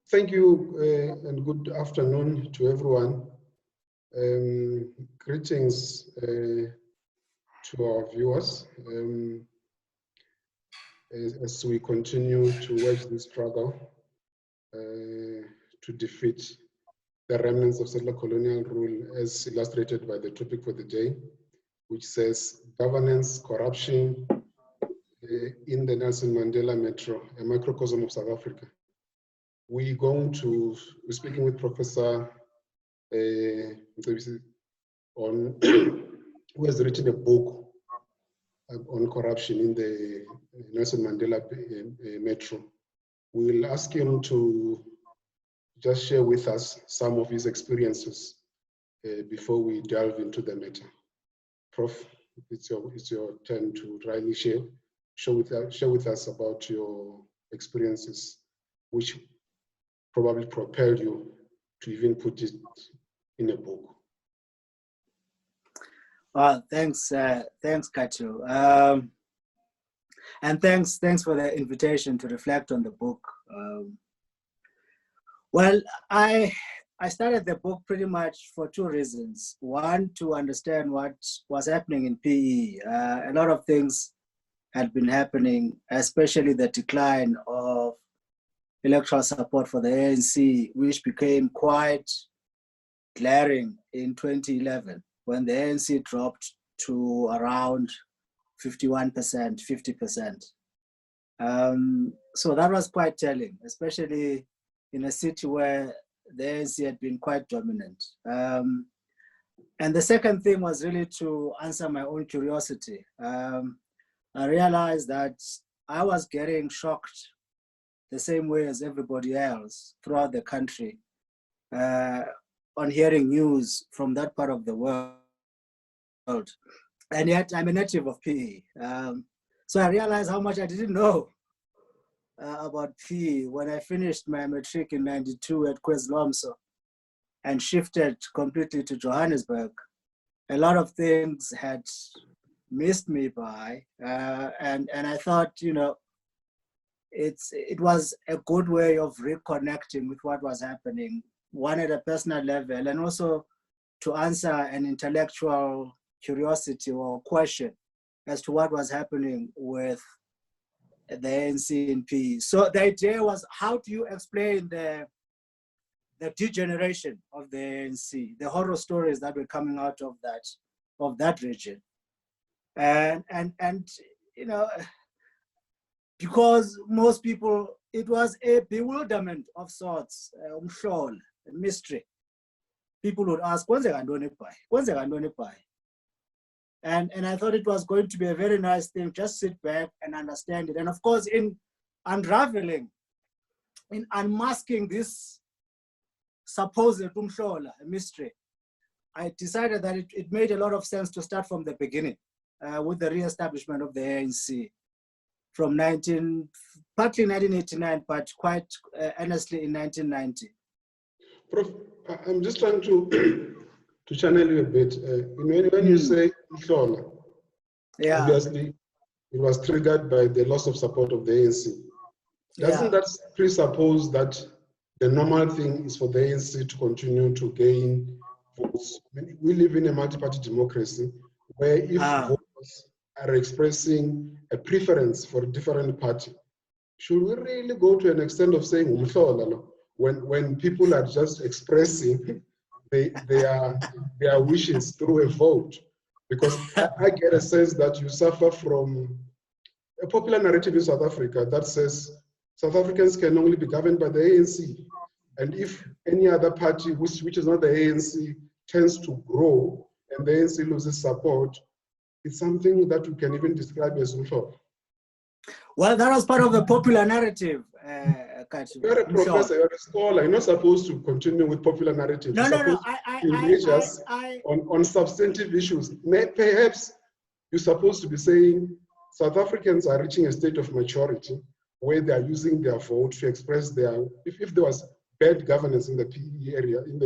Thank you and good afternoon to everyone. Greetings to our viewers as we continue to wage this struggle to defeat the remnants of settler colonial rule, as illustrated by the topic for the day, which says governance, corruption in the Nelson Mandela Metro, a microcosm of South Africa. We're speaking with Professor Mcebisi who has written a book on corruption in the Nelson Mandela Metro. We'll ask him to just share with us some of his experiences before we delve into the matter. Prof, it's your turn to really share with us about your experiences, which probably propelled you to even put it in a book. Well, thanks, Khathu, and thanks for the invitation to reflect on the book. Well, I started the book pretty much for two reasons. One, to understand what was happening in PE. A lot of things had been happening, especially the decline of electoral support for the ANC, which became quite glaring in 2011 when the ANC dropped to around 51%, 50%. So that was quite telling, especially in a city where the ANC had been quite dominant. And the second thing was really to answer my own curiosity. I realized that I was getting shocked the same way as everybody else throughout the country on hearing news from that part of the world. And yet I'm a native of PE. So I realized how much I didn't know about PE when I finished my matric in '92 at KwaZulu-Natal and shifted completely to Johannesburg. A lot of things had missed me by, and I thought, you know, it was a good way of reconnecting with what was happening, one at a personal level, and also to answer an intellectual curiosity or question as to what was happening with the ANC in PE. So the idea was, how do you explain the degeneration of the ANC, the horror stories that were coming out of that region, and you know, because most people, it was a bewilderment of sorts, a mystery. People would ask, and I thought it was going to be a very nice thing, just sit back and understand it. And of course, in unraveling, in unmasking this supposed mystery, I decided that it made a lot of sense to start from the beginning with the re-establishment of the ANC from partly 1989, but quite earnestly in 1990. Prof, I'm just trying to channel you a bit. When you say Ihlola, yeah, obviously it was triggered by the loss of support of the ANC. Doesn't that presuppose that the normal thing is for the ANC to continue to gain votes? I mean, we live in a multi-party democracy where if voters are expressing a preference for a different party, should we really go to an extent of saying when people are just expressing their wishes through a vote? Because I get a sense that you suffer from a popular narrative in South Africa that says South Africans can only be governed by the ANC. And if any other party, which is not the ANC, tends to grow and the ANC loses support, it's something that we can even describe as Uhlola. Well, that was part of the popular narrative. You're a professor, you're a scholar, you're not supposed to continue with popular narratives. No, Engage us on substantive issues. Perhaps you're supposed to be saying South Africans are reaching a state of maturity where they are using their vote to express their, if there was bad governance in the PE area, in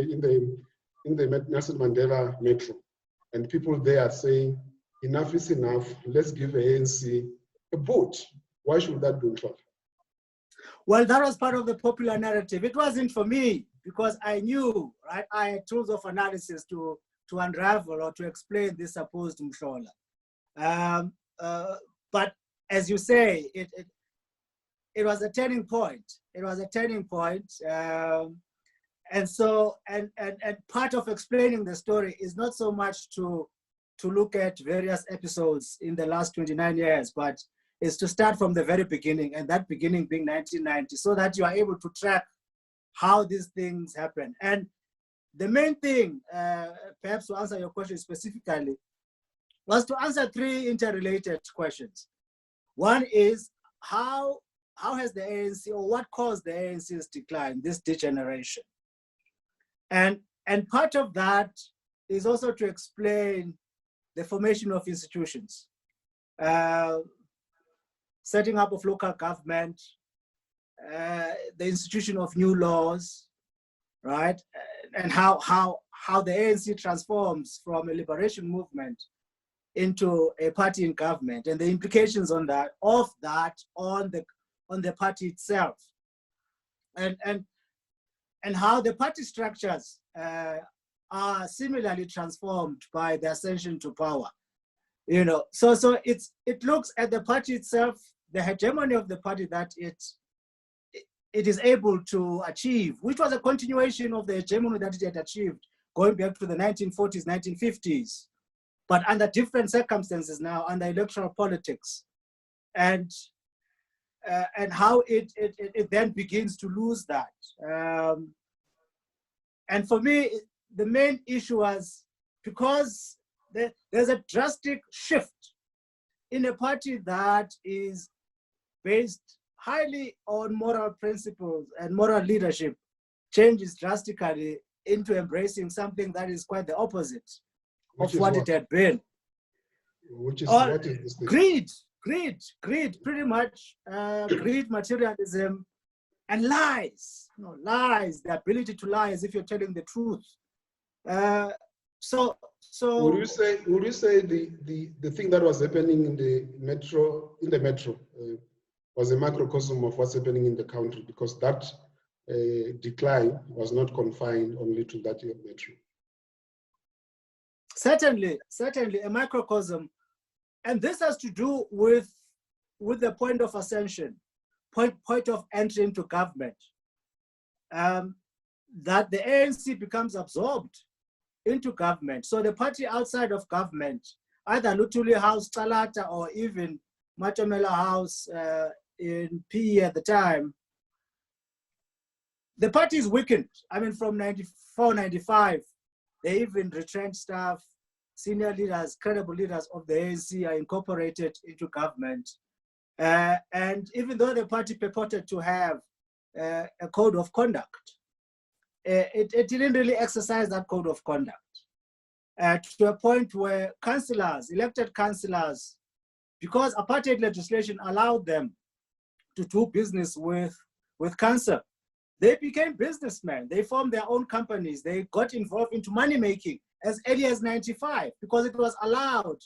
the Nelson Mandela Metro, and people there are saying, enough is enough, let's give the ANC a vote. Why should that be in trouble? Well, that was part of the popular narrative. It wasn't for me because I knew, right? I had tools of analysis to unravel or to explain this supposed Mhlola. But as you say, it was a turning point. It was a turning point. And so, and part of explaining the story is not so much to look at various episodes in the last 29 years, but is to start from the very beginning, and that beginning being 1990, so that you are able to track how these things happen. And the main thing, perhaps to answer your question specifically, was to answer three interrelated questions. One is, how has the ANC, or what caused the ANC's decline, this degeneration? And part of that is also to explain the formation of institutions, setting up of local government, the institution of new laws, right? And how the ANC transforms from a liberation movement into a party in government, and the implications on that on the party itself, and how the party structures are similarly transformed by the ascension to power. You know, so it looks at the party itself, the hegemony of the party that it is able to achieve, which was a continuation of the hegemony that it had achieved going back to the 1940s, 1950s, but under different circumstances now, under electoral politics, and how it then begins to lose that. And for me, the main issue was because there's a drastic shift in a party that is based highly on moral principles and moral leadership, changes drastically into embracing something that is quite the opposite of what it had been. Which is what is this thing? Greed, pretty much. Greed, materialism, and lies. Lies, the ability to lie as if you're telling the truth. So would you say the thing that was happening in the metro was a microcosm of what's happening in the country, because that decline was not confined only to that metro? Certainly a microcosm, and this has to do with the point of ascension, point of entry into government, that the ANC becomes absorbed into government. So the party outside of government, either Luthuli House, Talata, or even Matomela House in PE at the time, the party is weakened. I mean, from 94, 95, they even retrenched staff, senior leaders, credible leaders of the ANC are incorporated into government. And even though the party purported to have a code of conduct, it didn't really exercise that code of conduct to a point where councillors, elected councillors, because apartheid legislation allowed them to do business with council, they became businessmen. They formed their own companies. They got involved into money making as early as 95 because it was allowed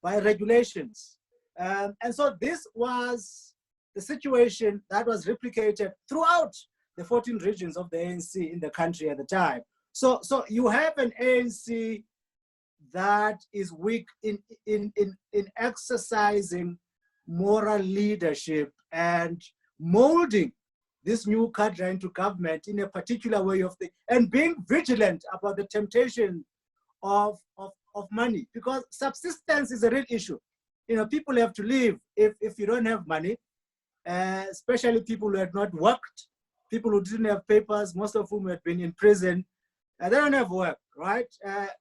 by regulations. And so this was the situation that was replicated throughout the 14 regions of the ANC in the country at the time. So you have an ANC that is weak in exercising moral leadership and molding this new cadre into government in a particular way and being vigilant about the temptation of money, because subsistence is a real issue. You know, people have to live. If you don't have money, especially people who had not worked, people who didn't have papers, most of whom had been in prison, they don't have work, right?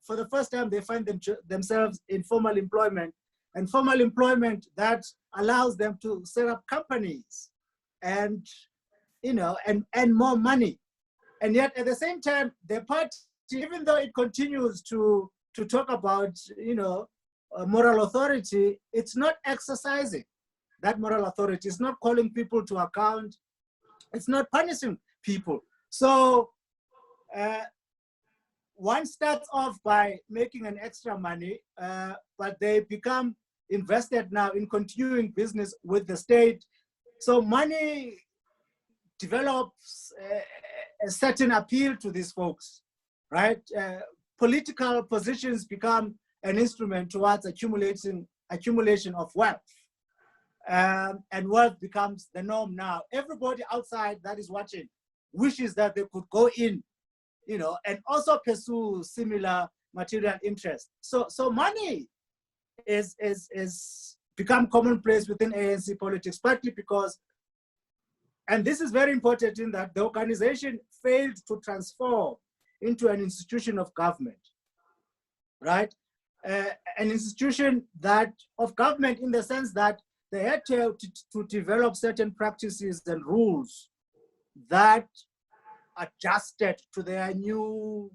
For the first time, they find themselves in formal employment, and formal employment that allows them to set up companies and, you know, and more money. And yet at the same time, the party, even though it continues to talk about, you know, moral authority, it's not exercising that moral authority. It's not calling people to account. It's not punishing people. So one starts off by making an extra money, but they become invested now in continuing business with the state. So money develops a certain appeal to these folks, right? Political positions become an instrument towards accumulation of wealth. And wealth becomes the norm now. Everybody outside that is watching wishes that they could go in, you know, and also pursue similar material interests. So money is become commonplace within ANC politics, partly because, and this is very important, in that the organization failed to transform into an institution of government, right? An institution of government in the sense that they had to develop certain practices and rules that adjusted to their new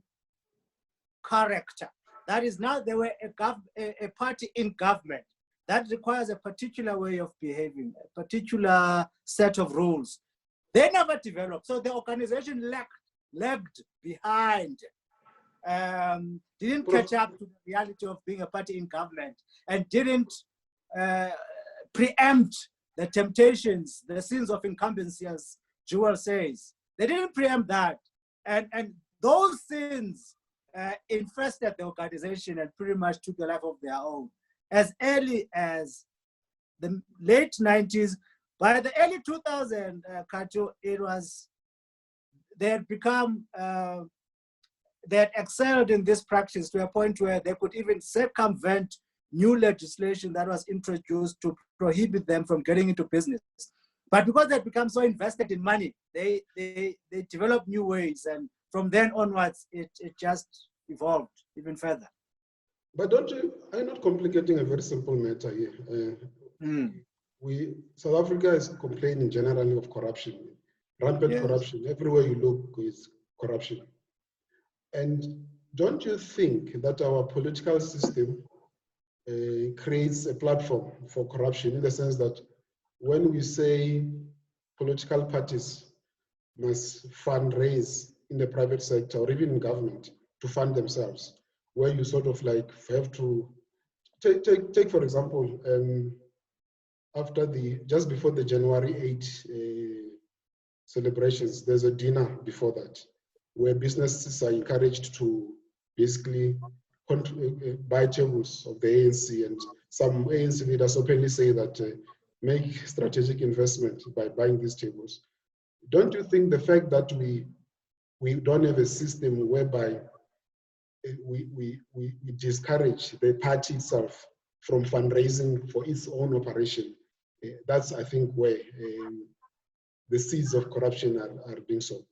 character. That is, now they were a party in government. That requires a particular way of behaving, a particular set of rules. They never developed. So the organization lagged behind, didn't catch up to the reality of being a party in government, and didn't preempt the temptations, the sins of incumbency, as Jewel says. They didn't preempt that. And those sins infested the organization and pretty much took a life of their own. As early as the late 90s, by the early 2000s, Khathu, they had become, they had excelled in this practice to a point where they could even circumvent new legislation that was introduced to prohibit them from getting into business. But because they had become so invested in money, they developed new ways, and from then onwards, it just evolved even further. But are you not complicating a very simple matter here? South Africa is complaining generally of corruption, rampant corruption. Everywhere you look is corruption. And don't you think that our political system creates a platform for corruption, in the sense that when we say political parties must fundraise in the private sector or even in government to fund themselves, where you sort of like have to take for example, just before the January 8 celebrations, there's a dinner before that, where businesses are encouraged to basically buy tables of the ANC, and some ANC leaders openly say that make strategic investment by buying these tables. Don't you think the fact that we don't have a system whereby we discourage the party itself from fundraising for its own operation, that's, I think, where the seeds of corruption are being sown?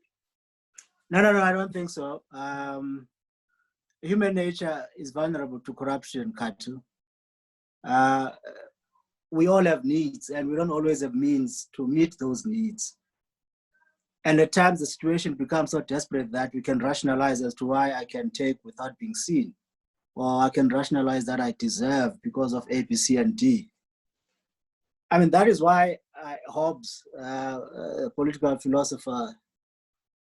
No, I don't think so. Human nature is vulnerable to corruption, Khathu. We all have needs, and we don't always have means to meet those needs. And at times the situation becomes so desperate that we can rationalize as to why I can take without being seen, or I can rationalize that I deserve because of A, B, C, and D. I mean, that is why Hobbes, a political philosopher,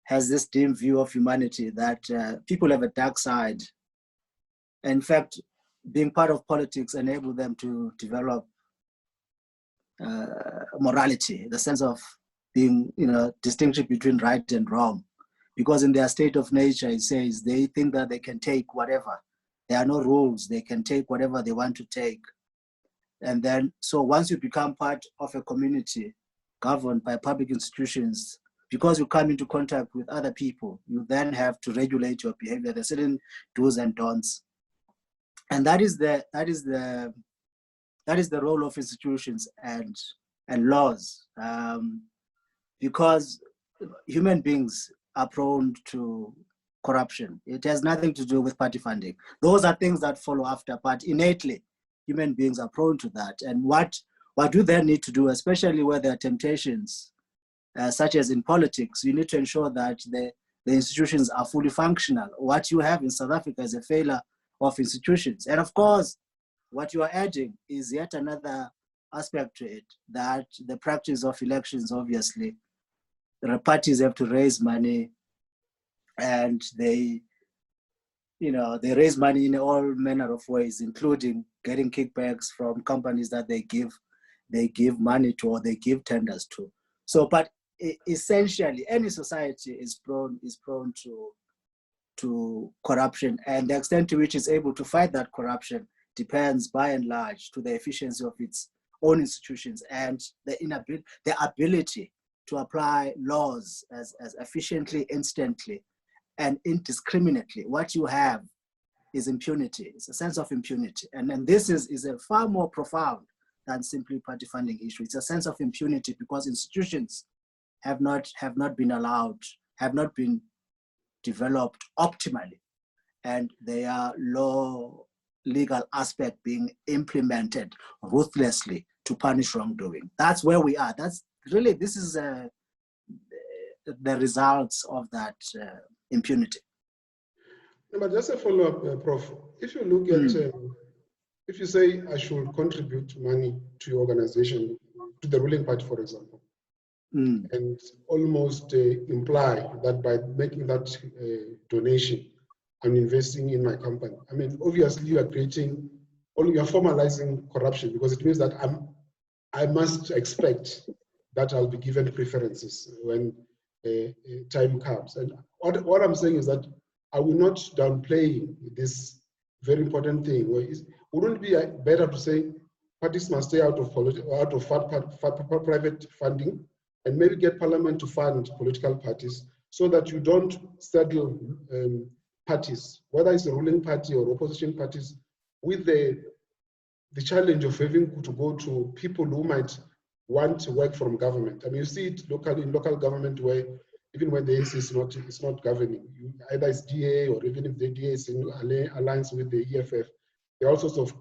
has this dim view of humanity, that people have a dark side. In fact, being part of politics enables them to develop morality, the sense of being, distinction between right and wrong. Because in their state of nature, it says they think that they can take whatever. There are no rules. They can take whatever they want to take. And then, so once you become part of a community governed by public institutions, because you come into contact with other people, you then have to regulate your behavior. There are certain do's and don'ts. And that is the role of institutions and laws, because human beings are prone to corruption. It has nothing to do with party funding. Those are things that follow after, but innately, human beings are prone to that. And what do they need to do, especially where there are temptations, such as in politics? You need to ensure that the institutions are fully functional. What you have in South Africa is a failure of institutions. And of course, what you are adding is yet another aspect to it, that the practice of elections, obviously, the parties have to raise money, and they raise money in all manner of ways, including getting kickbacks from companies that they give money to, or they give tenders to. So, but essentially any society is prone to corruption, and the extent to which it's able to fight that corruption depends by and large to the efficiency of its own institutions and the ability to apply laws as efficiently, instantly, and indiscriminately. What you have is impunity. It's a sense of impunity. And this is a far more profound than simply party funding issue. It's a sense of impunity because institutions have not been allowed, have not been developed optimally, and their legal aspect being implemented ruthlessly to punish wrongdoing. That's where we are. That's really, this is the results of that impunity. No, but just a follow-up, Prof. If you look at, if you say I should contribute money to your organization, to the ruling party, for example, and almost imply that by making that donation, I'm investing in my company. I mean, obviously you are creating, or you are formalizing corruption, because it means that I must expect that I'll be given preferences when time comes. And what I'm saying is that I will not downplay this very important thing. Wouldn't it be better to say parties must stay out of private funding, and maybe get Parliament to fund political parties so that you don't saddle parties, whether it's a ruling party or opposition parties, with the challenge of having to go to people who might want to work from government. I mean, you see it locally in local government where even when the ANC is not governing, either it's DA or even if the DA is in alliance with the EFF, there are all sorts of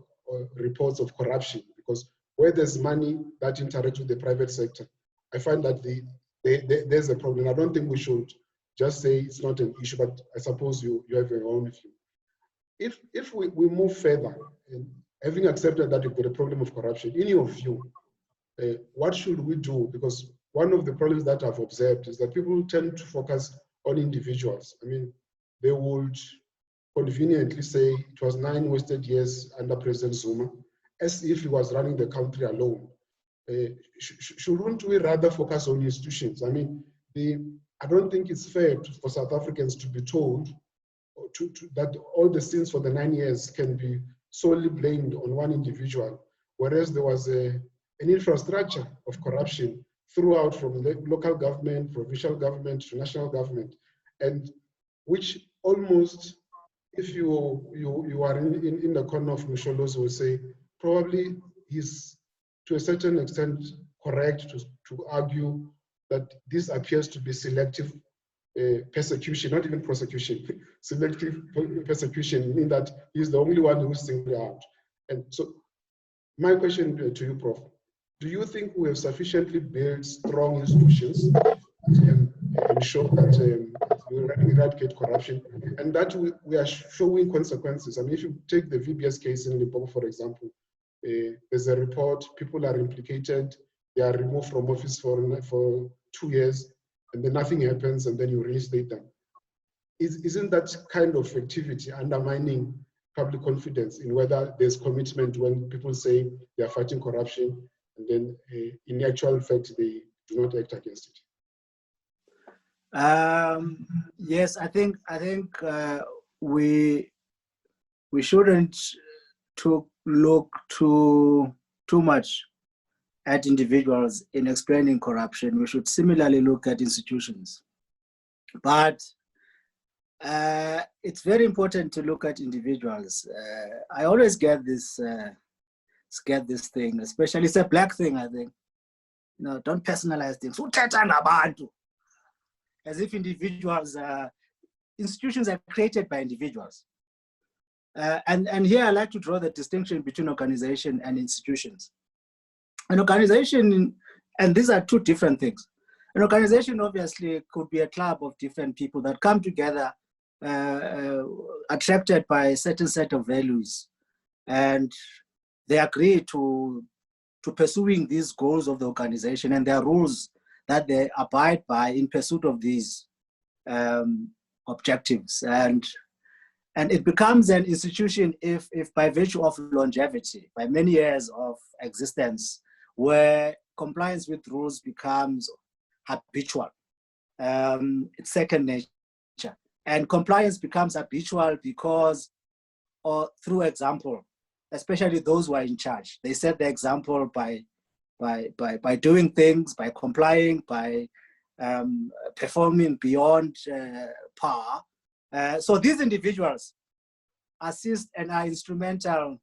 reports of corruption, because where there's money that interacts with the private sector, I find that there's a problem. I don't think we should just say it's not an issue, but I suppose you have your own view. If we move further, and having accepted that we've got a problem of corruption, in your view, what should we do? Because one of the problems that I've observed is that people tend to focus on individuals. I mean, they would conveniently say it was 9 wasted years under President Zuma, as if he was running the country alone. Shouldn't we rather focus on institutions? I mean, I don't think it's fair for South Africans to be told that all the sins for the 9 years can be solely blamed on one individual, whereas there was an infrastructure of corruption throughout, from the local government, provincial government to national government, and which almost, if you are in the corner of Msholozi, will say probably he's to a certain extent correct to argue that this appears to be selective persecution, not even prosecution, selective persecution, in that he's the only one who's singled out. And so my question to you, Prof, do you think we have sufficiently built strong institutions and ensure that we eradicate corruption, and that we are showing consequences? I mean, if you take the VBS case in Limpopo, for example, there's a report, people are implicated, they are removed from office for 2 years, and then nothing happens, and then you reinstate them. Isn't that kind of activity undermining public confidence in whether there's commitment when people say they are fighting corruption, and then in actual fact they do not act against it? Yes, I think we shouldn't look too much at individuals in explaining corruption. We should similarly look at institutions. But it's very important to look at individuals. I always get this thing, especially it's a black thing, I think. You know, don't personalize things. As if individuals, institutions are created by individuals. And here I like to draw the distinction between organization and institutions. An organization, and these are two different things. An organization obviously could be a club of different people that come together, attracted by a certain set of values, and they agree to pursuing these goals of the organization, and there are rules that they abide by in pursuit of these objectives. And it becomes an institution if by virtue of longevity, by many years of existence, where compliance with rules becomes habitual. It's second nature. And compliance becomes habitual because, or through example, especially those who are in charge. They set the example by doing things, by complying, by performing beyond par. So these individuals assist and are instrumental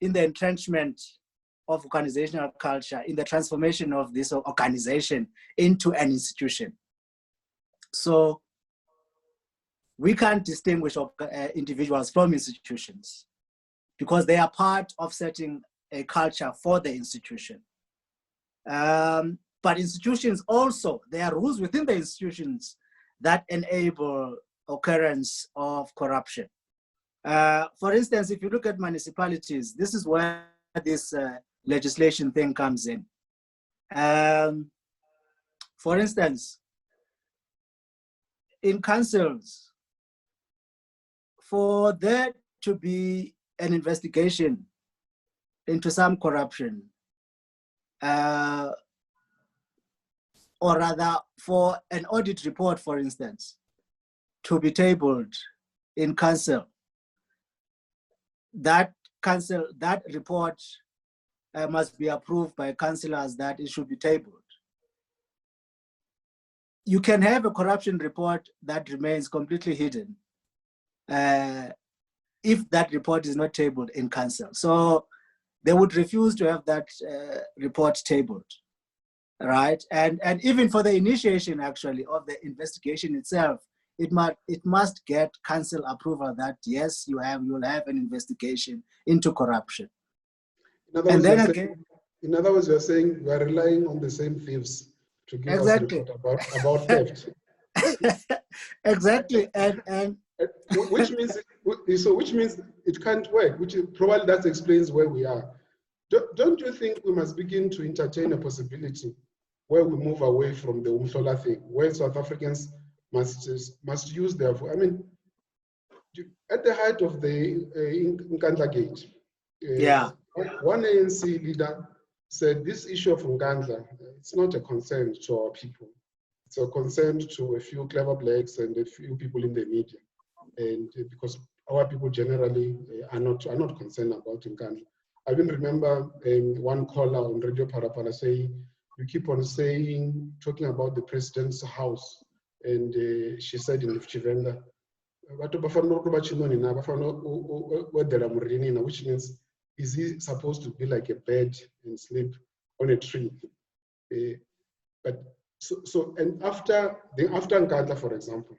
in the entrenchment of organizational culture, in the transformation of this organization into an institution. So we can't distinguish individuals from institutions because they are part of setting a culture for the institution. But institutions also, there are rules within the institutions that enable occurrence of corruption. For instance, if you look at municipalities, this is where this legislation thing comes in. For instance, in councils, for there to be an investigation into some corruption, or rather for an audit report, for instance, to be tabled in council, that report must be approved by councillors that it should be tabled. You can have a corruption report that remains completely hidden if that report is not tabled in council. So they would refuse to have that report tabled, right? And even for the initiation, actually, of the investigation itself, it must get council approval that yes, you'll have an investigation into corruption. In other words, you're saying we are relying on the same thieves to give us a report about theft. Exactly, and which means it can't work. Which probably that explains where we are. Don't you think we must begin to entertain a possibility where we move away from the Umhlola thing, where South Africans must use their voice? I mean, at the height of the Nkandla Gate, one ANC leader said this issue of Nkandla, it's not a concern to our people. It's a concern to a few clever blacks and a few people in the media, and because our people generally are not concerned about Nkandla. I even remember one caller on Radio Parapara saying, you keep on talking about the president's house, and she said in Chivenda, which means, is he supposed to be like a bird and sleep on a tree? And after Nkandla, for example,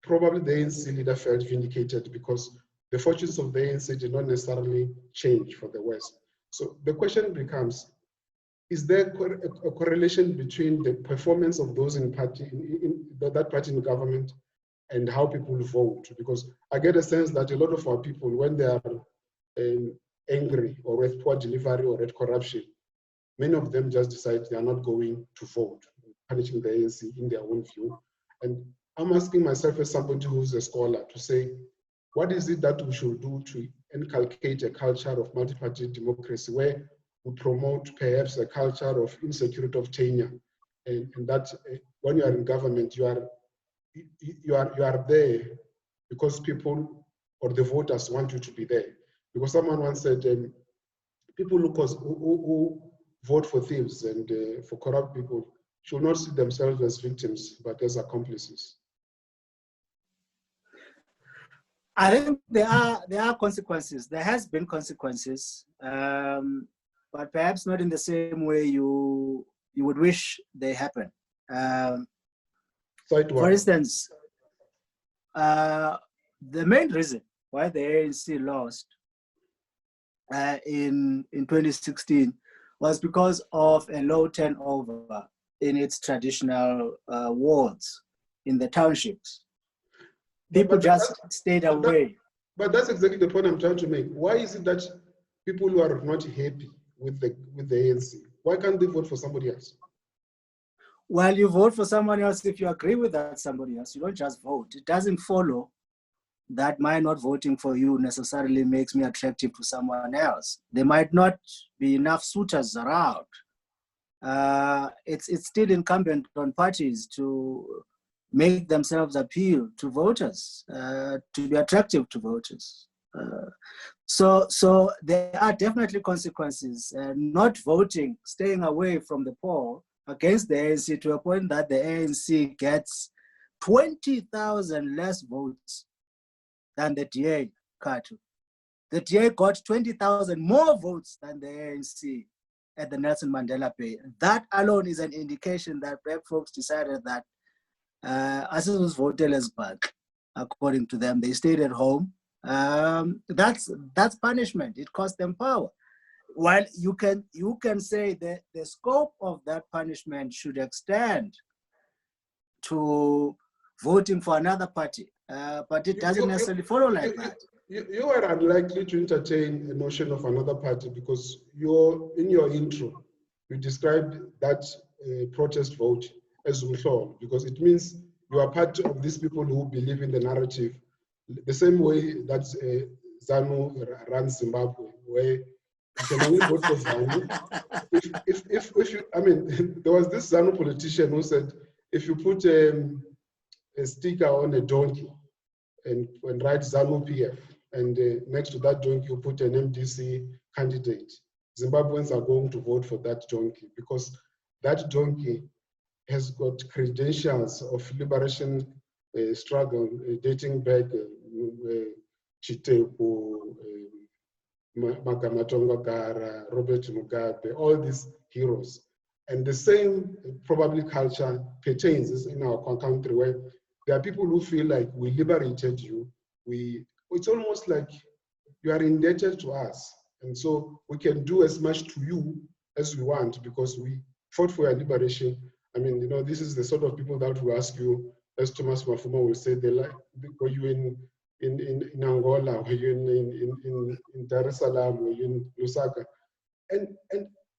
probably the ANC leader felt vindicated because the fortunes of the ANC did not necessarily change for the West. So the question becomes, is there a correlation between the performance of those in that party in government and how people vote? Because I get a sense that a lot of our people, when they are angry or with poor delivery or with corruption, many of them just decide they are not going to vote, punishing the ANC in their own view. And I'm asking myself as somebody who's a scholar to say, what is it that we should do to inculcate a culture of multi-party democracy where we promote perhaps a culture of insecurity of tenure, and that when you are in government, you are there because people or the voters want you to be there. Because someone once said, people who vote for thieves and for corrupt people should not see themselves as victims, but as accomplices. I think there are consequences. There has been consequences, but perhaps not in the same way you would wish they happen. For instance, the main reason why the ANC lost in 2016 was because of a low turnover in its traditional wards, in the townships. People just stayed away. But that's exactly the point I'm trying to make. Why is it that people who are not happy with the ANC, why can't they vote for somebody else? Well, you vote for someone else if you agree with that somebody else. You don't just vote. It doesn't follow that my not voting for you necessarily makes me attractive to someone else. There might not be enough suitors around it's still incumbent on parties to make themselves appeal to voters, to be attractive to voters. So there are definitely consequences. Not voting, staying away from the poll against the ANC to a point that the ANC gets 20,000 less votes than the DA, Khathu. The DA got 20,000 more votes than the ANC at the Nelson Mandela Bay. That alone is an indication that black folks decided that Asizos voted as back, according to them. They stayed at home. That's punishment. It cost them power. While you can say that the scope of that punishment should extend to voting for another party, but it doesn't necessarily follow like that. You are unlikely to entertain a notion of another party because in your intro, you described that protest vote as umhlolo, because it means you are part of these people who believe in the narrative, the same way that ZANU runs Zimbabwe, where you can only vote for ZANU. If you, I mean, there was this ZANU politician who said, if you put a sticker on a donkey and write ZANU PF, and next to that donkey you put an MDC candidate, Zimbabweans are going to vote for that donkey because that donkey has got credentials of liberation struggle dating back Chitepo, Magamatonga Gara, Robert Mugabe, all these heroes. And the same probably culture pertains in our country, where there are people who feel like we liberated you. It's almost like you are indebted to us. And so we can do as much to you as we want because we fought for your liberation. I mean, this is the sort of people that will ask you, as Thomas Mafuma will say, were you in Angola, were you in Dar es Salaam, were you in Lusaka? And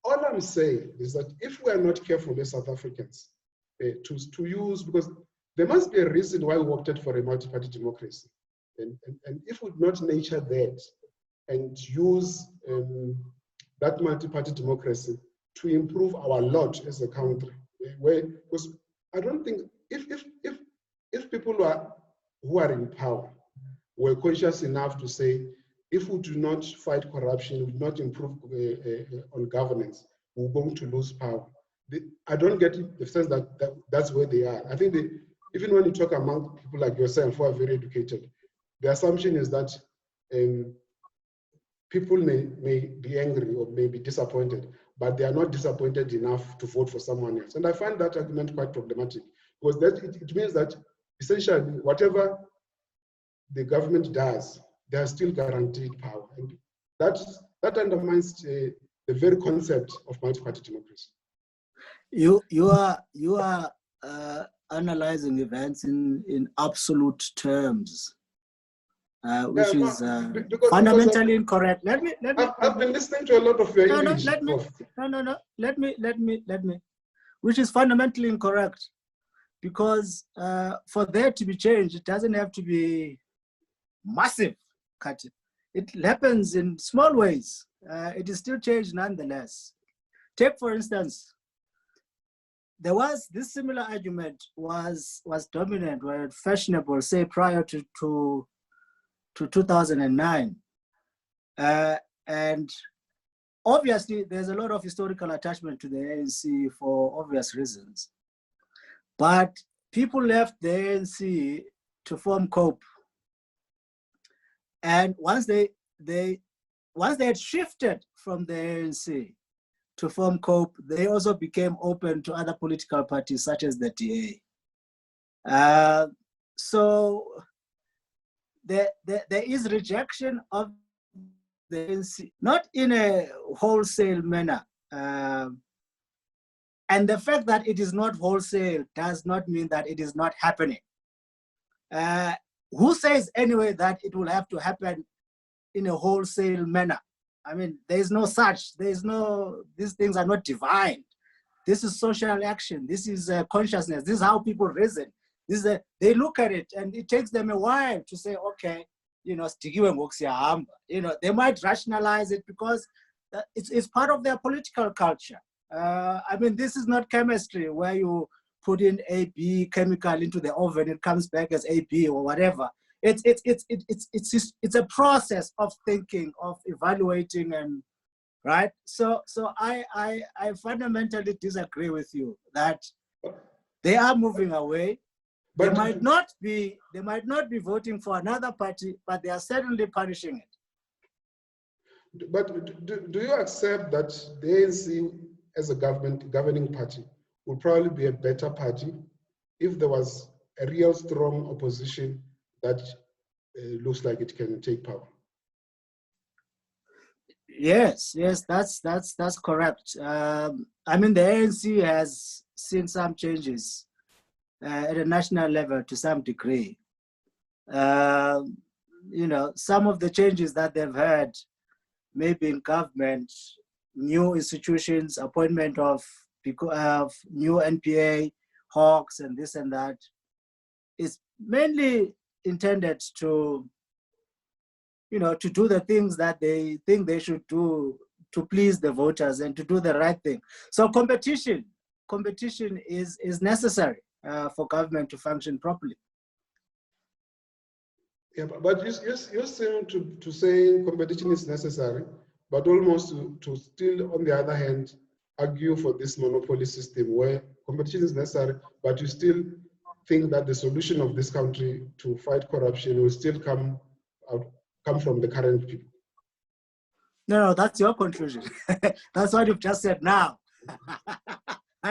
all I'm saying is that if we are not careful as South Africans to use, because there must be a reason why we opted for a multi-party democracy. And if we not nurture that and use that multi-party democracy to improve our lot as a country, because I don't think if people who are in power were conscious enough to say, if we do not fight corruption, we do not improve on governance, we're going to lose power. I don't get the sense that that's where they are. I think even when you talk among people like yourself who are very educated, the assumption is that people may be angry or may be disappointed, but they are not disappointed enough to vote for someone else. And I find that argument quite problematic because it means that essentially whatever the government does, they are still guaranteed power. And that undermines the very concept of multi-party democracy. You are analyzing events in absolute terms. Which is fundamentally incorrect. I've been listening to a lot of your English. Let me. Which is fundamentally incorrect, because for there to be change, it doesn't have to be massive. It happens in small ways. It is still change nonetheless. Take, for instance, there was this similar argument was dominant, were fashionable, say prior to 2009. And obviously, there's a lot of historical attachment to the ANC for obvious reasons. But people left the ANC to form COPE. And once they had shifted from the ANC to form COPE, they also became open to other political parties such as the DA. So there is rejection of the ANC, not in a wholesale manner. And the fact that it is not wholesale does not mean that it is not happening. Who says anyway that it will have to happen in a wholesale manner? I mean, there is no such, these things are not divine. This is social action. This is consciousness. This is how people reason. They look at it and it takes them a while to say, okay, they might rationalize it because it's part of their political culture. I mean, this is not chemistry where you put in AB chemical into the oven, it comes back as AB or whatever. It's a process of thinking, of evaluating, and right. So I fundamentally disagree with you that they are moving away. They might not be voting for another party, but they are certainly punishing it. But do you accept that the ANC as a governing party would probably be a better party if there was a real strong opposition that looks like it can take power? Yes, that's correct. I mean, the ANC has seen some changes at a national level to some degree. You know, some of the changes that they've had, maybe in government, new institutions, appointment of new NPA, hawks, and this and that, is mainly intended to, you know, to do the things that they think they should do to please the voters and to do the right thing. So competition is necessary for government to function properly. Yeah, but you seem to say competition is necessary, but almost to still, on the other hand, argue for this monopoly system where competition is necessary, but you still think that the solution of this country to fight corruption will still come from the current people. No, that's your conclusion. That's what you've just said now.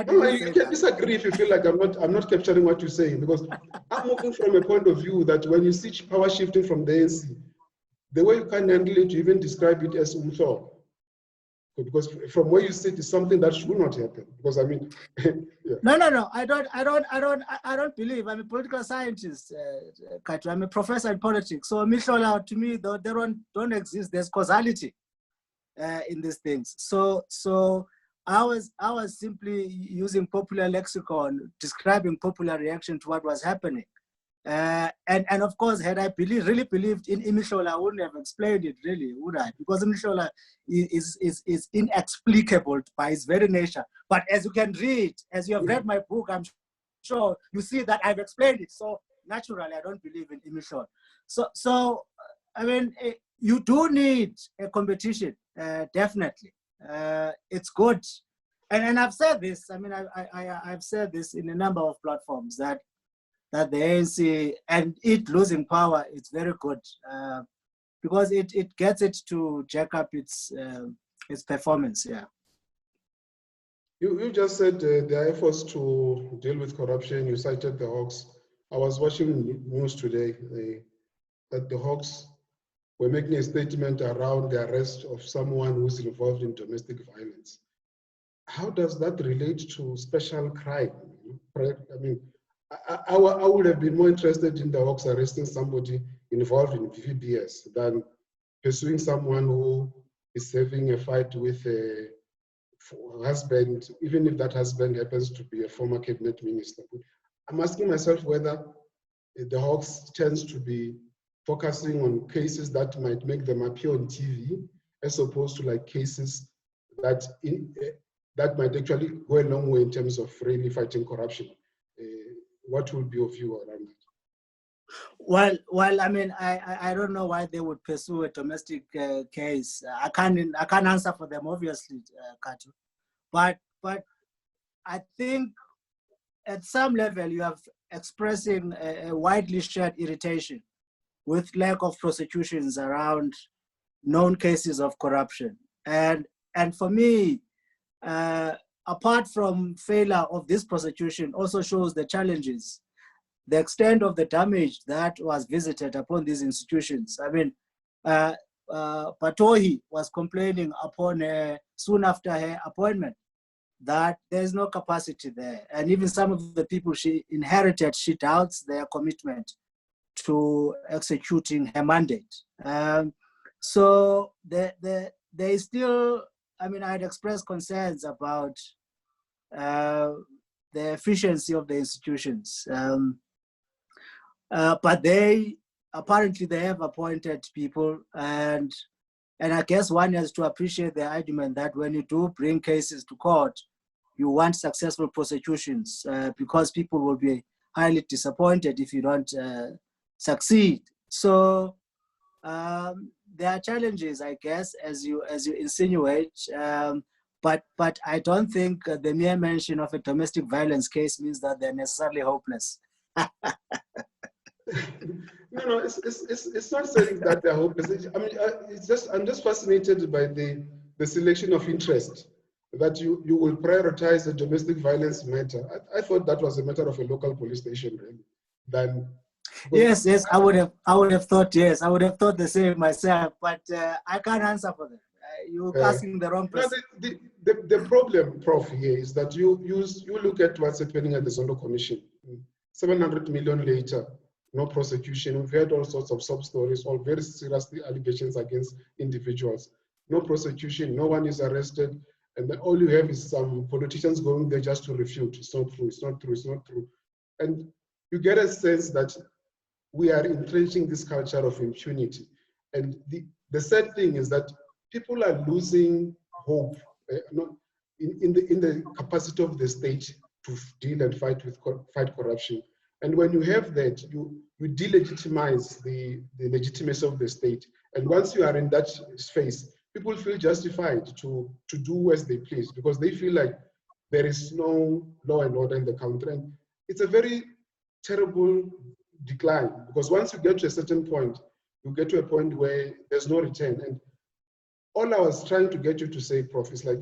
No, you can disagree if you feel like I'm not capturing what you're saying, because I'm moving from a point of view that when you see power shifting from the ANC, the way you can handle it, you even describe it as umso. Because from where you sit is something that should not happen. Because I mean, yeah. No. I don't believe. I'm a political scientist, Khathu. I'm a professor in politics. So Mihlola, to me, they don't exist. There's causality in these things. So I was simply using popular lexicon, describing popular reaction to what was happening. And of course, had I really believed in Mihlola, I wouldn't have explained it, really, would I? Because Mihlola is inexplicable by its very nature. But as you can read, as you have read my book, I'm sure you see that I've explained it. So naturally, I don't believe in Mihlola. So I mean, you do need a competition, definitely. It's good. And I've said this, I mean, I've said this in a number of platforms that the ANC and it losing power, it's very good because it gets it to jack up its performance. Yeah. You just said there are efforts to deal with corruption. You cited the Hawks. I was watching news today that the Hawks were making a statement around the arrest of someone who's involved in domestic violence. How does that relate to special crime? I mean, I would have been more interested in the Hawks arresting somebody involved in VBS than pursuing someone who is having a fight with a husband, even if that husband happens to be a former cabinet minister. I'm asking myself whether the Hawks tends to be focusing on cases that might make them appear on TV, as opposed to like cases that that might actually go a long way in terms of really fighting corruption. What would be your view around that? Well, I mean, I don't know why they would pursue a domestic case. I can't answer for them, obviously, Khathu. But I think at some level you have expressing a widely shared irritation with lack of prosecutions around known cases of corruption. And for me, apart from failure of this prosecution, also shows the challenges, the extent of the damage that was visited upon these institutions. I mean, Patohi was complaining upon soon after her appointment that there's no capacity there. And even some of the people she inherited, she doubts their commitment to executing her mandate. So there is still, I mean, I'd expressed concerns about the efficiency of the institutions. But apparently they have appointed people, and I guess one has to appreciate the argument that when you do bring cases to court, you want successful prosecutions because people will be highly disappointed if you don't succeed. So there are challenges, I guess, as you insinuate, but I don't think the mere mention of a domestic violence case means that they're necessarily hopeless. No, it's not saying that they're hopeless. I mean, I'm just fascinated by the selection of interest, that you will prioritize the domestic violence matter. I thought that was a matter of a local police station, really. Yes, I would have thought, yes, I would have thought the same myself, but I can't answer for that. You're asking the wrong person. No, the problem, Prof, here is that you look at what's happening at the Zondo Commission. 700 million later, no prosecution. We've heard all sorts of sub-stories, all very serious allegations against individuals. No prosecution, no one is arrested, and then all you have is some politicians going there just to refute. It's not true, it's not true, it's not true. And you get a sense that we are entrenching this culture of impunity. And the sad thing is that people are losing hope in the capacity of the state to deal and fight corruption. And when you have that, you delegitimize the legitimacy of the state. And once you are in that space, people feel justified to do as they please, because they feel like there is no law and order in the country. And it's a very terrible decline, because once you get to a certain point, you get to a point where there's no return. And all I was trying to get you to say, Prof, is like,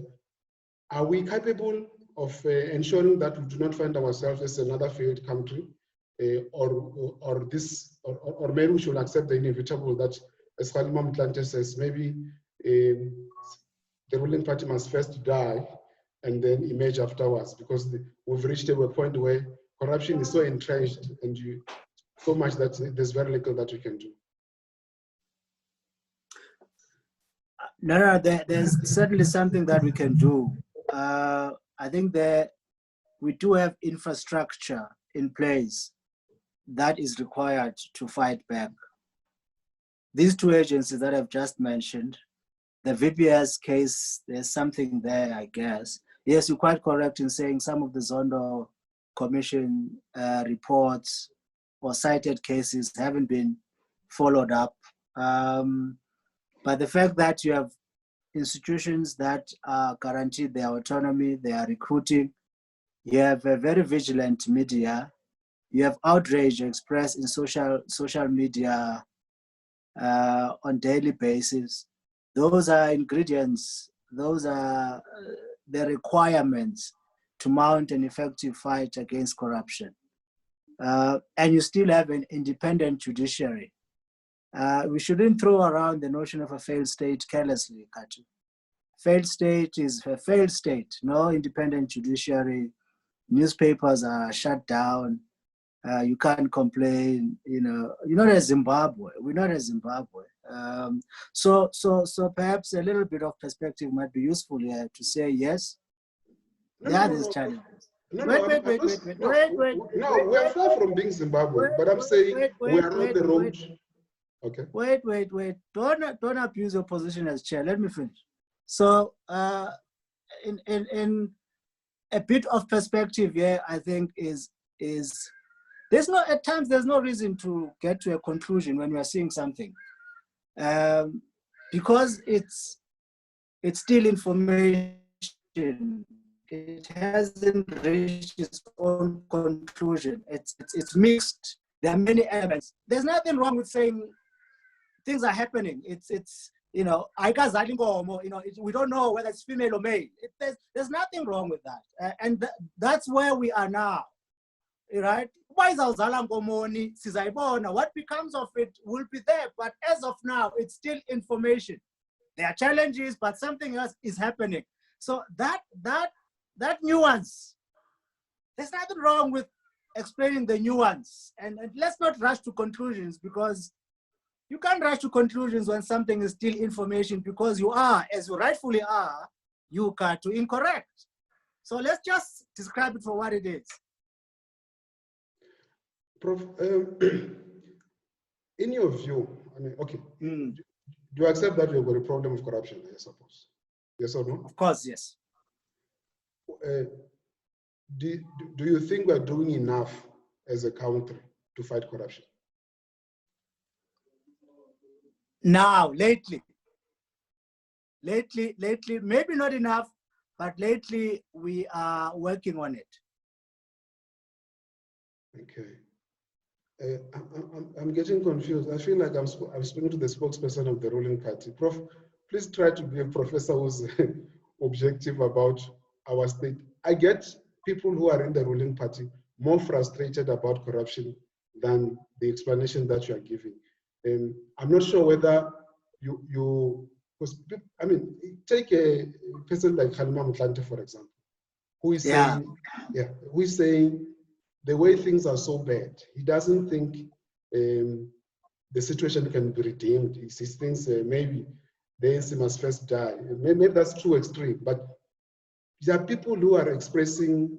are we capable of ensuring that we do not find ourselves as another failed country, or maybe we should accept the inevitable that, as Khathu Mamaila says, maybe the ruling party must first die and then emerge afterwards, because we've reached a point where corruption is so entrenched and so much that there's very little that we can do. No, there's certainly something that we can do. I think that we do have infrastructure in place that is required to fight back. These two agencies that I've just mentioned, the VPS case, there's something there, I guess. Yes, you're quite correct in saying some of the Zondo Commission reports or cited cases haven't been followed up. But the fact that you have institutions that are guaranteed their autonomy, they are recruiting, you have a very vigilant media, you have outrage expressed in social media on daily basis. Those are ingredients, those are the requirements to mount an effective fight against corruption. And you still have an independent judiciary. We shouldn't throw around the notion of a failed state carelessly, Khathu. Failed state is a failed state, no independent judiciary, newspapers are shut down, you can't complain, you're not a Zimbabwe, we're not a Zimbabwe. So perhaps a little bit of perspective might be useful here to say, yes, there are these challenges. Wait. No, we're far from being Zimbabwe, but I'm saying we are on the road. Okay. Wait. Don't abuse your position as chair. Let me finish. So, in a bit of perspective here, I think is at times there's no reason to get to a conclusion when we are seeing something, because it's still information. It hasn't reached its own conclusion. It's mixed. There are many elements. There's nothing wrong with saying things are happening. We don't know whether it's female or male. There's nothing wrong with that. And that's where we are now, right? What becomes of it will be there, but as of now, it's still information. There are challenges, but something else is happening. So that nuance, there's nothing wrong with explaining the nuance. And let's not rush to conclusions, because you can't rush to conclusions when something is still information, because you are, as you rightfully are, you are incorrect. So let's just describe it for what it is. Prof, in your view, I mean, okay, do you accept that we've got a problem of corruption, I suppose? Yes or no? Of course, yes. do you think we're doing enough as a country to fight corruption? Now, lately, maybe not enough, but lately we are working on it. Okay. I'm getting confused. I feel like I'm speaking to the spokesperson of the ruling party. Prof, please try to be a professor who's objective about our state. I get people who are in the ruling party more frustrated about corruption than the explanation that you are giving. I'm not sure whether because I mean, take a person like Khathu Mamaila, for example, who is saying, who is saying the way things are so bad, he doesn't think the situation can be redeemed. He thinks maybe the ANC must first die. Maybe that's too extreme, but there are people who are expressing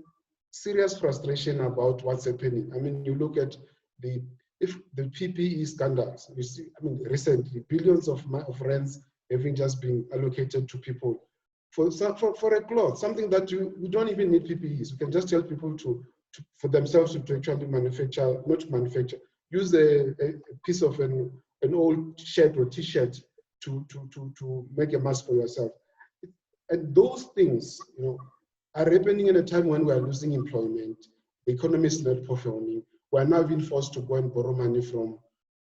serious frustration about what's happening. I mean, you look at the PPE scandals, you see, I mean, recently, billions of rands having just been allocated to people for a cloth, something that we don't even need PPEs. We can just tell people for themselves to actually manufacture, not manufacture, use a piece of an old shirt or T-shirt to make a mask for yourself. And those things, are happening at a time when we are losing employment, the economy is not performing. We are now being forced to go and borrow money from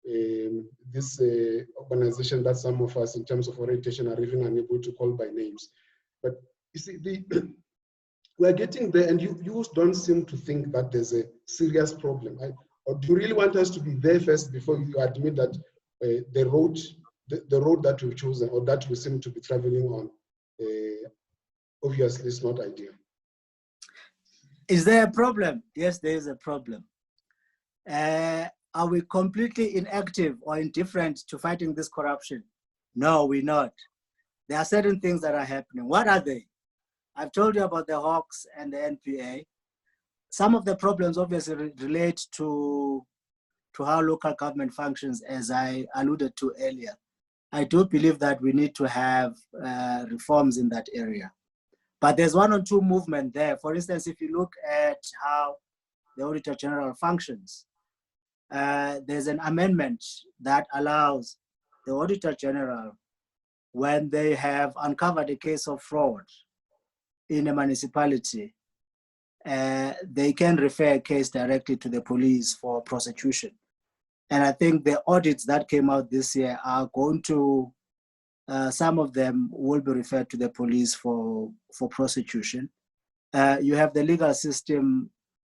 this organization that some of us, in terms of orientation, are even unable to call by names. But you see, we're getting there, and you don't seem to think that there's a serious problem. Or do you really want us to be there first before you admit that the road that we've chosen or that we seem to be traveling on, obviously is not ideal? Is there a problem? Yes, there is a problem. Are we completely inactive or indifferent to fighting this corruption? No, we're not. There are certain things that are happening. What are they? I've told you about the Hawks and the NPA. Some of the problems obviously relate to how local government functions, as I alluded to earlier. I do believe that we need to have reforms in that area. But there's one or two movement there. For instance, if you look at how the Auditor General functions, there's an amendment that allows the Auditor General, when they have uncovered a case of fraud in a municipality, they can refer a case directly to the police for prosecution. And I think the audits that came out this year are going to, some of them will be referred to the police for prosecution. You have the legal system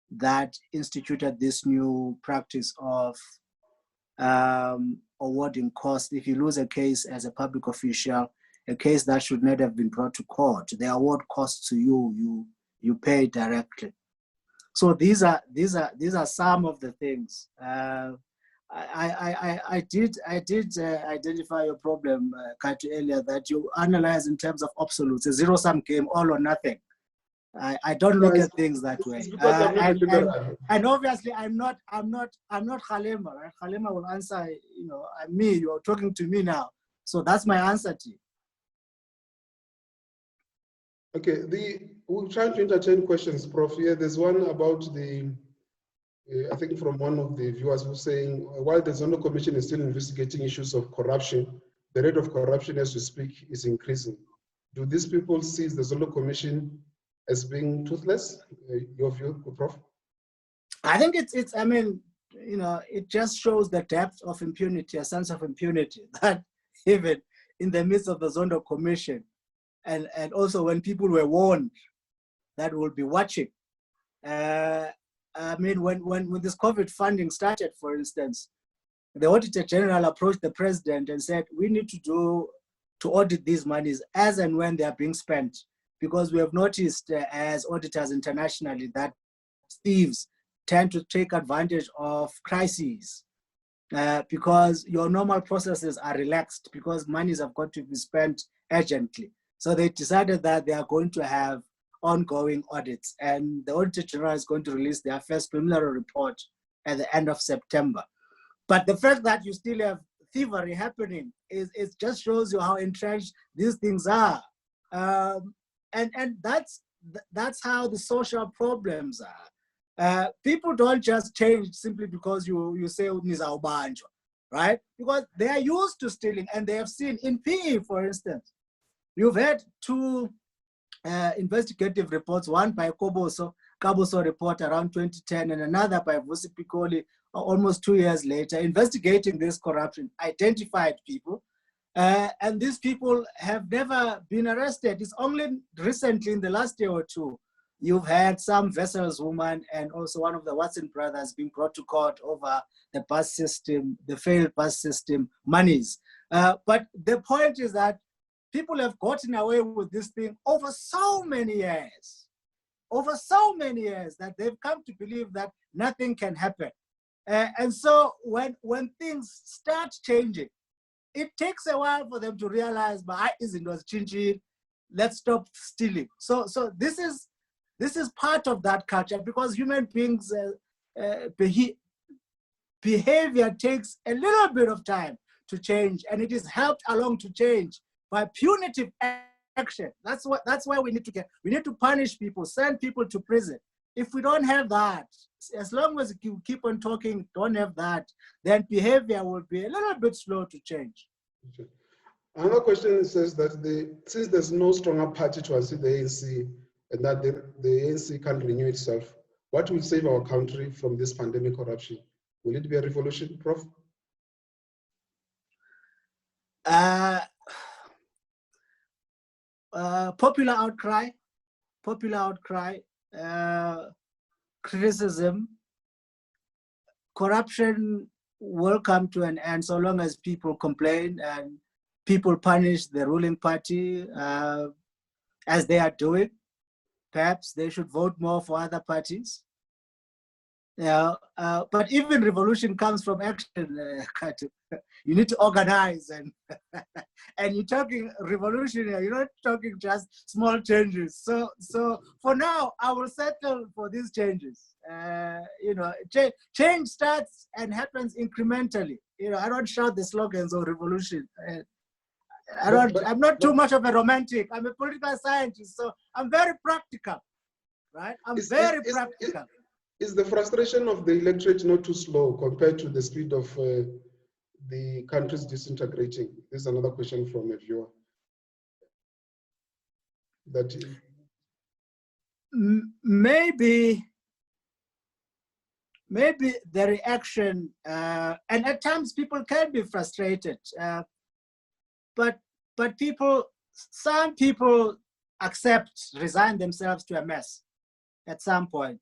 that instituted this new practice of awarding costs. If you lose a case as a public official, a case that should not have been brought to court, they award costs to you, you pay directly. So these are some of the things. I did identify your problem, Khathu, earlier, that you analyze in terms of absolutes, a zero-sum game, all or nothing. I don't look at things that way. And obviously, I'm not Kgalema, right? Kgalema will answer, I'm me. You're talking to me now, so that's my answer to you. Okay, we're trying to entertain questions, Prof. Yeah, there's one about I think from one of the viewers who's saying, while the Zondo Commission is still investigating issues of corruption, the rate of corruption as we speak is increasing. Do these people see the Zondo Commission as being toothless? Your view, Prof? I think I mean, it just shows the depth of impunity, a sense of impunity, that even in the midst of the Zondo Commission, and also when people were warned that we'll be watching. I mean, when this COVID funding started, for instance, the Auditor General approached the President and said, we need to audit these monies as and when they are being spent, because we have noticed as auditors internationally that thieves tend to take advantage of crises because your normal processes are relaxed because monies have got to be spent urgently. So they decided that they are going to have ongoing audits, and the Auditor General is going to release their first preliminary report at the end of September. But the fact that you still have thievery happening it just shows you how entrenched these things are. And that's how the social problems are. People don't just change simply because you say "Nizawubanjwa," right? Because they are used to stealing, and they have seen in PE, for instance, you've had two investigative reports, one by Kaboso report around 2010, and another by Vusi Pikoli almost 2 years later, investigating this corruption, identified people. And these people have never been arrested. It's only recently, in the last year or two, you've had some Vessels woman and also one of the Watson brothers being brought to court over the bus system, the failed bus system monies. But the point is that people have gotten away with this thing over so many years, that they've come to believe that nothing can happen. And so when things start changing, it takes a while for them to realize, but isn't was changing. Let's stop stealing. So this is part of that culture, because human beings behavior takes a little bit of time to change, and it is helped along to change by punitive action. That's why we need to punish people, send people to prison. If we don't have that, as long as you keep on talking, don't have that, then behavior will be a little bit slow to change. Okay. Another question says that since there's no stronger party to assist the ANC, and that the ANC can't renew itself, what will save our country from this pandemic corruption? Will it be a revolution, Prof? Popular outcry, criticism, corruption will come to an end so long as people complain and people punish the ruling party as they are doing. Perhaps they should vote more for other parties. But even revolution comes from action. You need to organize, and and you're talking revolutionary. You're not talking just small changes. So for now, I will settle for these changes. Change starts and happens incrementally. I don't shout the slogans of revolution. I'm not too much of a romantic. I'm a political scientist, so I'm very practical, right? I'm very practical. Is the frustration of the electorate not too slow compared to the speed of the countries disintegrating? This is another question from a viewer. Maybe the reaction, and at times people can be frustrated, but some people resign themselves to a mess at some point.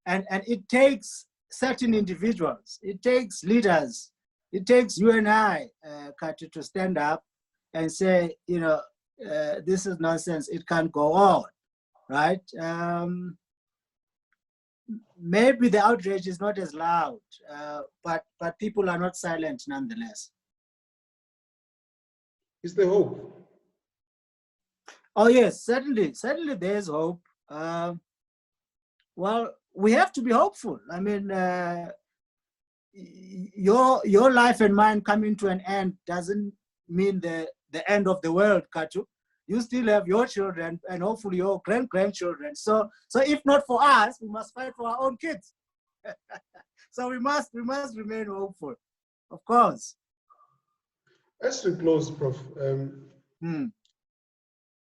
And it takes certain individuals, it takes leaders, it takes you and I, Khathu, to stand up and say, this is nonsense, it can't go on, right? Maybe the outrage is not as loud, but people are not silent nonetheless. Is there hope? Oh yes, certainly there's hope. Well, we have to be hopeful. I mean, your life and mine coming to an end doesn't mean the end of the world, Khathu. You still have your children and hopefully your grandchildren. So if not for us, we must fight for our own kids. So we must remain hopeful, of course. As we close, Prof,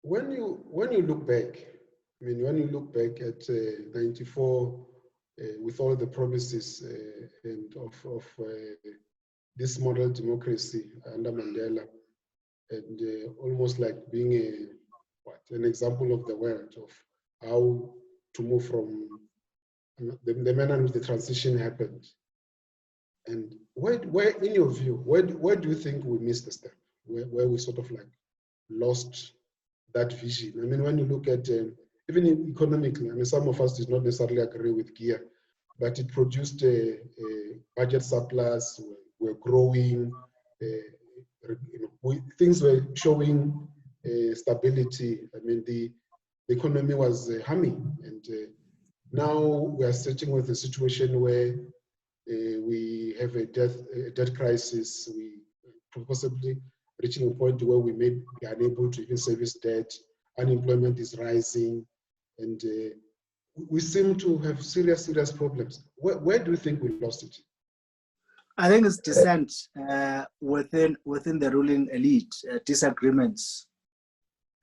when you look back, when you look back at 94, with all the promises and of this model democracy under Mandela, and almost like being an example of the world of how to move from the manner in which the transition happened. And where in your view, where do you think we missed the step? Where we sort of like lost that vision? I mean, when you look at even economically, I mean, some of us did not necessarily agree with GEAR, but it produced a budget surplus. We're growing. Things were showing stability. I mean, the economy was humming, and now we are sitting with a situation where we have a debt crisis. We possibly reaching a point where we may be unable to even service debt. Unemployment is rising. And we seem to have serious problems. Where do you think we lost it? I think it's dissent within the ruling elite, disagreements,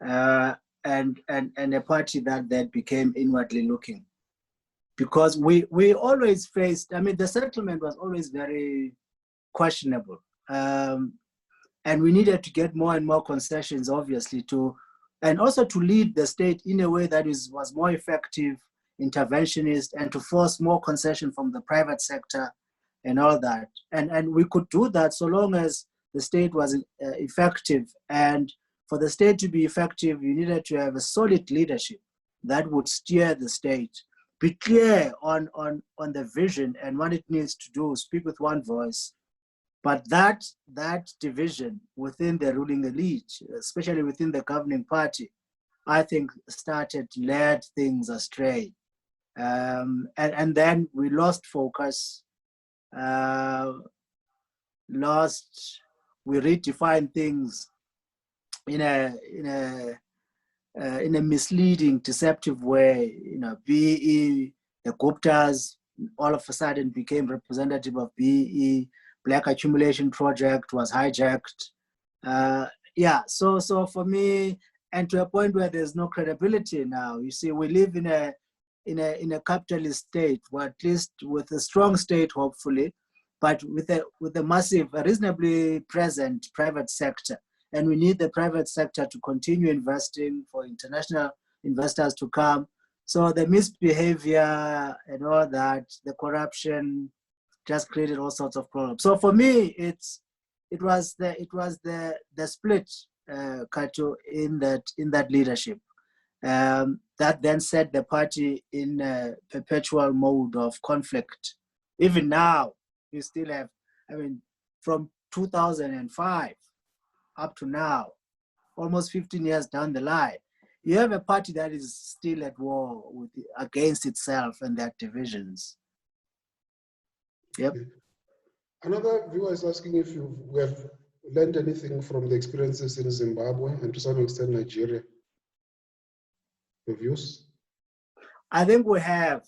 and a party that became inwardly looking. Because we always faced, I mean, the settlement was always very questionable. And we needed to get more and more concessions, obviously, and also to lead the state in a way that was more effective, interventionist, and to force more concession from the private sector and all that. And we could do that so long as the state was effective. And for the state to be effective, you needed to have a solid leadership that would steer the state, be clear on the vision and what it needs to do, speak with one voice. But that division within the ruling elite, especially within the governing party, I think led things astray. And then we lost focus, we redefined things in a misleading, deceptive way. You know, BE, the Guptas, all of a sudden became representative of BE. Black Accumulation Project was hijacked. So for me, and to a point where there's no credibility now. You see, we live in a capitalist state, or at least with a strong state, hopefully, but with a massive, reasonably present private sector. And we need the private sector to continue investing for international investors to come. So the misbehavior and all that, the corruption, just created all sorts of problems. So for me, it was the split, Khathu, in that leadership, that then set the party in a perpetual mode of conflict. Even now, you still have, I mean, from 2005 up to now, almost 15 years down the line, you have a party that is still at war against itself and their divisions. Yep. Another viewer is asking if we have learned anything from the experiences in Zimbabwe and to some extent Nigeria. Your views? I think we have.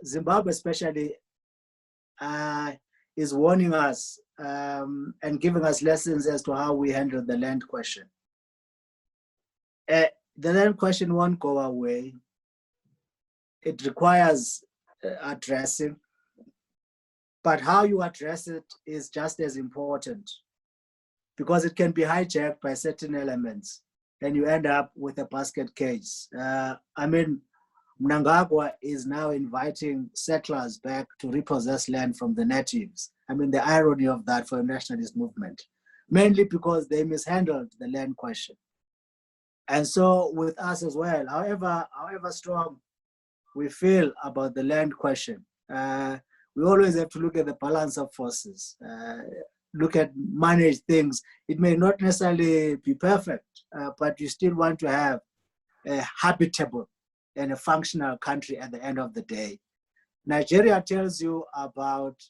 Zimbabwe especially is warning us and giving us lessons as to how we handle the land question. The land question won't go away. It requires addressing. But how you address it is just as important, because it can be hijacked by certain elements and you end up with a basket case. I mean, Mnangagwa is now inviting settlers back to repossess land from the natives. I mean, the irony of that for a nationalist movement, mainly because they mishandled the land question. And so with us as well, however strong we feel about the land question, we always have to look at the balance of forces, manage things. It may not necessarily be perfect, but you still want to have a habitable and a functional country at the end of the day. Nigeria tells you about,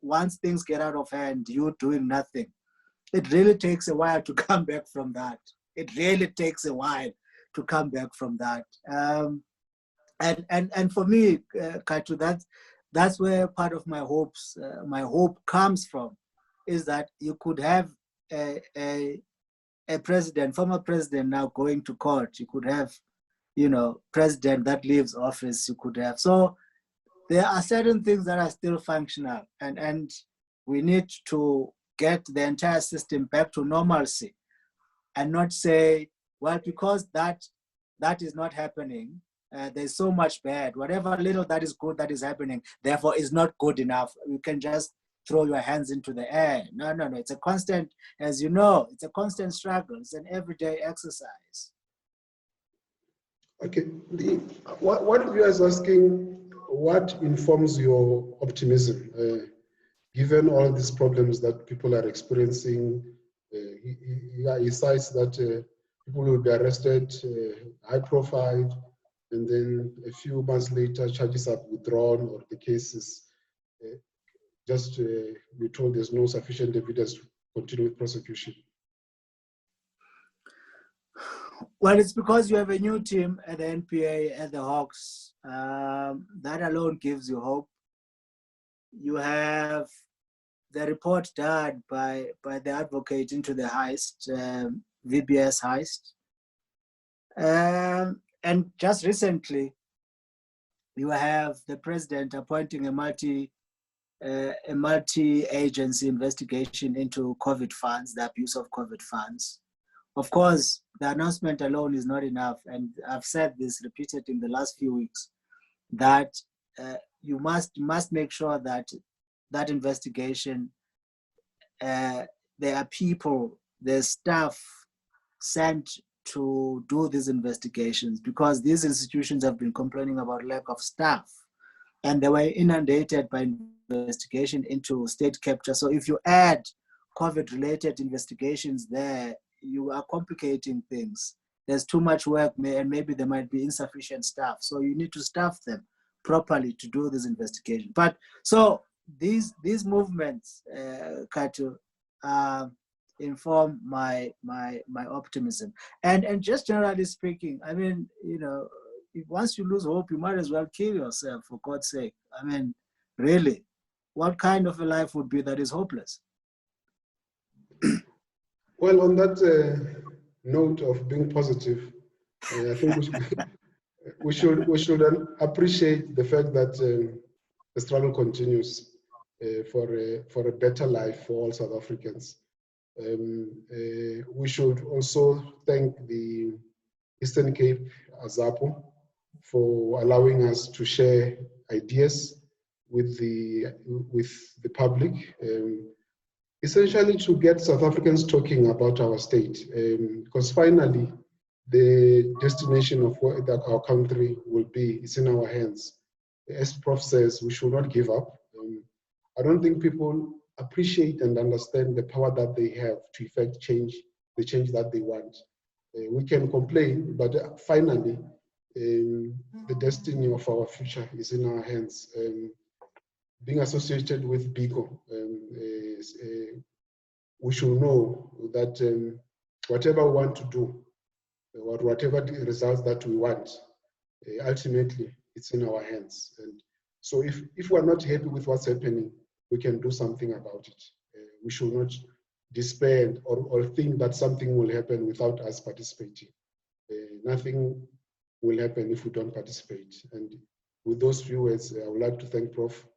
once things get out of hand, you doing nothing. It really takes a while to come back from that. It really takes a while to come back from that. And for me, Khathu, that's where part of my hope comes from, is that you could have a former president now going to court. You could have, president that leaves office. You could have. So there are certain things that are still functional, and we need to get the entire system back to normalcy, and not say, well, because that is not happening. There's so much bad. Whatever little that is good that is happening, therefore, is not good enough. You can just throw your hands into the air. No. It's a constant, as you know, it's a constant struggle. It's an everyday exercise. Okay. One viewer is asking, what informs your optimism, given all these problems that people are experiencing? He cites that people will be arrested, high profile, and then a few months later, charges are withdrawn or the case is we're told there's no sufficient evidence to continue with prosecution. Well, it's because you have a new team at the NPA, at the Hawks. That alone gives you hope. You have the report done by the advocate into the heist, VBS heist. And just recently, you have the president appointing a multi-agency investigation into COVID funds, the abuse of COVID funds. Of course, the announcement alone is not enough, and I've said this repeated in the last few weeks, that you must make sure that that investigation, there are people, there's staff sent to do these investigations, because these institutions have been complaining about lack of staff, and they were inundated by investigation into state capture. So if you add COVID-related investigations there, you are complicating things. There's too much work, and maybe there might be insufficient staff. So you need to staff them properly to do this investigation. But so these movements, Khathu, inform my optimism. And just generally speaking, I mean, you know, once you lose hope, you might as well kill yourself, for God's sake. I mean, really, what kind of a life would be that is hopeless? Well, on that note of being positive, I think we should appreciate the fact that the struggle continues for a better life for all South Africans. We should also thank the Eastern Cape AZAPO for allowing us to share ideas with the public, essentially to get South Africans talking about our state, because finally the destination of where that our country will be is in our hands. As Prof says, we should not give up. I don't think people appreciate and understand the power that they have to effect change, the change that they want. We can complain, but finally, the destiny of our future is in our hands. Being associated with BICO, we should know that whatever we want to do, or whatever the results that we want, ultimately it's in our hands. And so if we're not happy with what's happening, we can do something about it. We should not despair or think that something will happen without us participating. Nothing will happen if we don't participate. And with those few words, I would like to thank Prof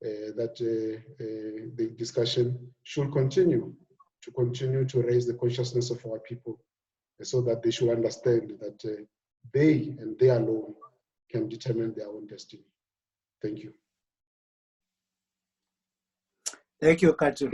that the discussion should continue to raise the consciousness of our people, so that they should understand that they and they alone can determine their own destiny. Thank you. Thank you, Khathu.